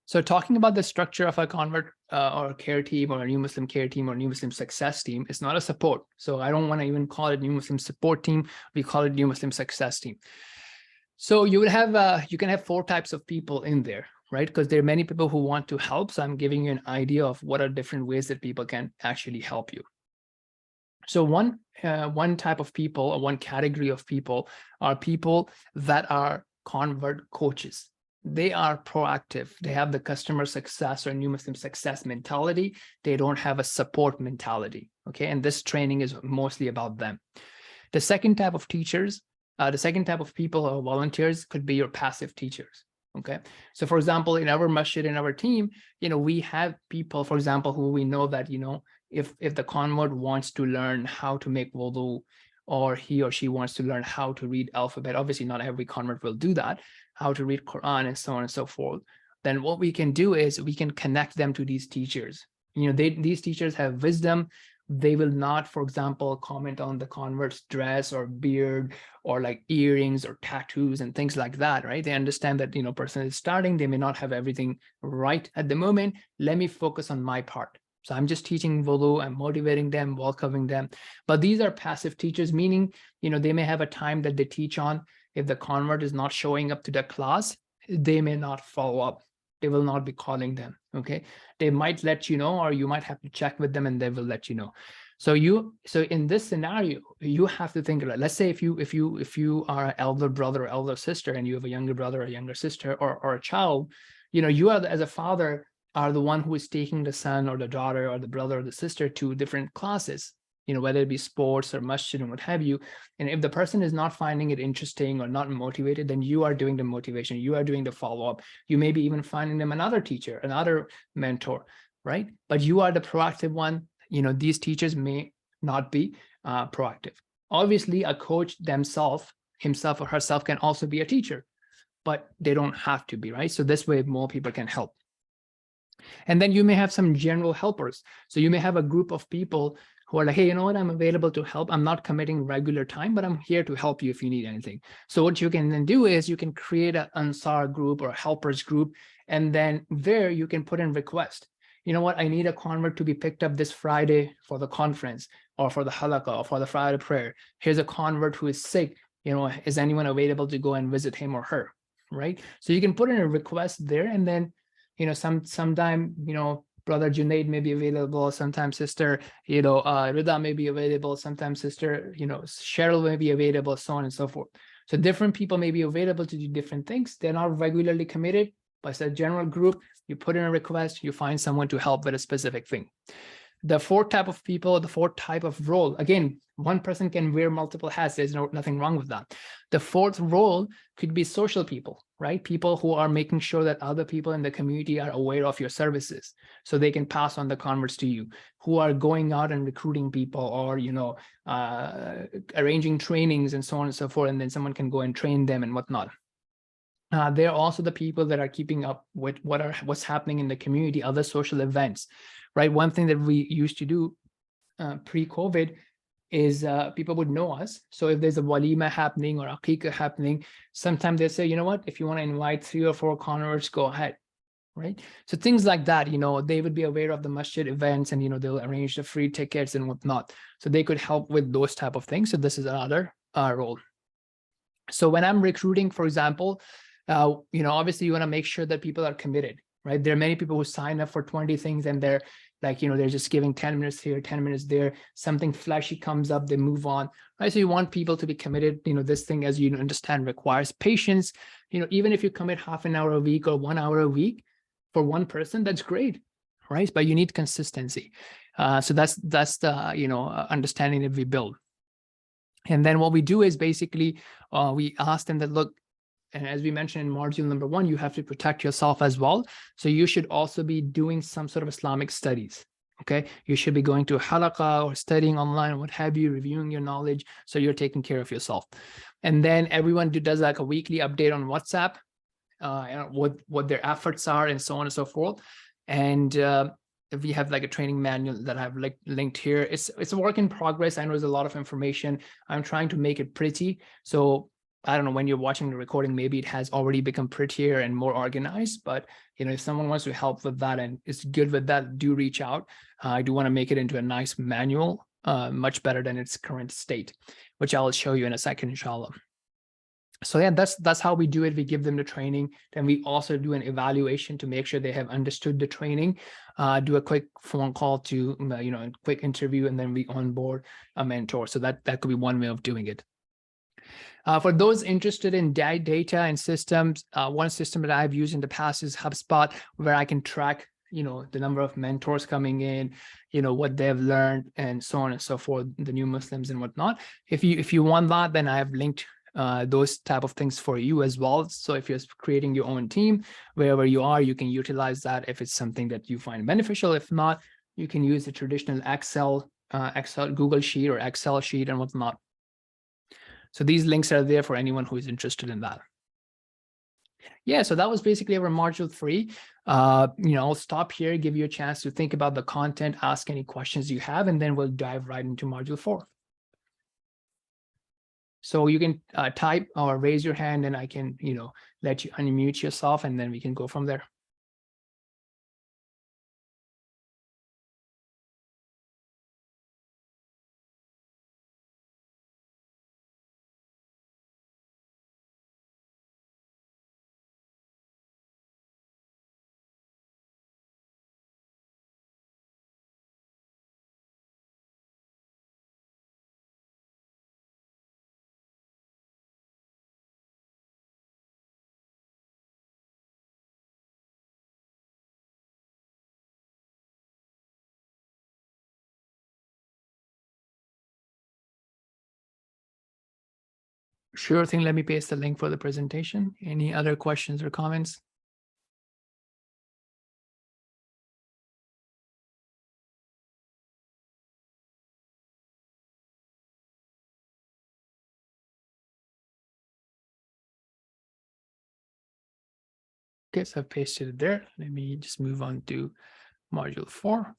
So talking about the structure of a convert or care team or a new Muslim care team or new Muslim success team, it's not a support. So I don't want to even call it new Muslim support team. We call it new Muslim success team. So you would have you can have 4 types of people in there, right? Because there are many people who want to help. So I'm giving you an idea of what are different ways that people can actually help you. So one type of people or one category of people are people that are convert coaches. They are proactive. They have the customer success or new Muslim success mentality. They don't have a support mentality. Okay. And this training is mostly about them. The second type of teachers, the second type of people or volunteers could be your passive teachers. Okay. So for example, in our masjid, in our team, we have people, for example, who we know that, if the convert wants to learn how to make wudu, or he or she wants to learn how to read alphabet, obviously not every convert will do that, how to read Quran and so on and so forth, then what we can do is we can connect them to these teachers. These teachers have wisdom. They will not, for example, comment on the convert's dress or beard or like earrings or tattoos and things like that, right? They understand that, person is starting, they may not have everything right at the moment. Let me focus on my part. So I'm just teaching wudu, I'm motivating them, welcoming them. But these are passive teachers, meaning, they may have a time that they teach on. If the convert is not showing up to the class, they may not follow up. They will not be calling them, okay? They might let you know, or you might have to check with them and they will let you know. So in this scenario, you have to think, let's say if you are an elder brother or elder sister and you have a younger brother or younger sister or a child, you are, as a father, are the one who is taking the son or the daughter or the brother or the sister to different classes, whether it be sports or masjid and what have you. And if the person is not finding it interesting or not motivated, then you are doing the motivation, you are doing the follow-up. You may be even finding them another teacher, another mentor, right? But you are the proactive one. These teachers may not be proactive. Obviously, a coach himself or herself can also be a teacher, but they don't have to be, right? So this way, more people can help. And then you may have some general helpers. So you may have a group of people who are like, hey, you know what, I'm available to help. I'm not committing regular time, but I'm here to help you if you need anything. So what you can then do is you can create an Ansar group or a helpers group. And then there you can put in request. You know what, I need a convert to be picked up this Friday for the conference or for the halaqah or for the Friday prayer. Here's a convert who is sick. Is anyone available to go and visit him or her, right? So you can put in a request there, and then sometime, brother Junaid may be available, sometimes sister, Rida may be available, sometimes sister, Cheryl may be available, so on and so forth. So different people may be available to do different things. They're not regularly committed, but it's a general group. You put in a request, you find someone to help with a specific thing. The fourth type of people, the fourth type of role, again, one person can wear multiple hats. There's nothing wrong with that. The fourth role could be social people, right? People who are making sure that other people in the community are aware of your services so they can pass on the converts to you, who are going out and recruiting people or, arranging trainings and so on and so forth. And then someone can go and train them and whatnot. They're also the people that are keeping up with what's happening in the community, other social events, right? One thing that we used to do pre-COVID is people would know us. So if there's a walima happening or a aqiqah happening, sometimes they say, you know what, if you want to invite 3 or 4 converts, go ahead, right? So things like that, they would be aware of the masjid events and, they'll arrange the free tickets and whatnot. So they could help with those type of things. So this is another role. So when I'm recruiting, for example, obviously you want to make sure that people are committed, right? There are many people who sign up for 20 things and they're like, they're just giving 10 minutes here, 10 minutes there, something flashy comes up, they move on, right? So you want people to be committed. This thing, as you understand, requires patience. Even if you commit half an hour a week or 1 hour a week for one person, that's great, right? But you need consistency. So that's the, understanding that we build. And then what we do is basically, we ask them that, look, and as we mentioned in module number 1, you have to protect yourself as well. So you should also be doing some sort of Islamic studies, okay? You should be going to a halaqah or studying online or what have you, reviewing your knowledge, so you're taking care of yourself. And then everyone does like a weekly update on WhatsApp, what their efforts are and so on and so forth. And if we have like a training manual that I've linked here, it's a work in progress. I know there's a lot of information. I'm trying to make it pretty. So I don't know, when you're watching the recording, maybe it has already become prettier and more organized, but if someone wants to help with that and is good with that, do reach out. I do want to make it into a nice manual, much better than its current state, which I'll show you in a second, inshallah. So yeah, that's how we do it. We give them the training. Then we also do an evaluation to make sure they have understood the training, do a quick phone call to, a quick interview, and then we onboard a mentor. So that could be one way of doing it. For those interested in data and systems, one system that I've used in the past is HubSpot, where I can track, the number of mentors coming in, what they've learned, and so on and so forth, the new Muslims and whatnot. If you want that, then I have linked those type of things for you as well. So if you're creating your own team, wherever you are, you can utilize that if it's something that you find beneficial. If not, you can use the traditional Excel, Google Sheet or Excel sheet and whatnot. So these links are there for anyone who is interested in that. Yeah, so that was basically our module 3. I'll stop here, give you a chance to think about the content, ask any questions you have, and then we'll dive right into module 4. So you can type or raise your hand, and I can, let you unmute yourself, and then we can go from there. Sure thing. Let me paste the link for the presentation. Any other questions or comments? Okay, so I've pasted it there. Let me just move on to module 4.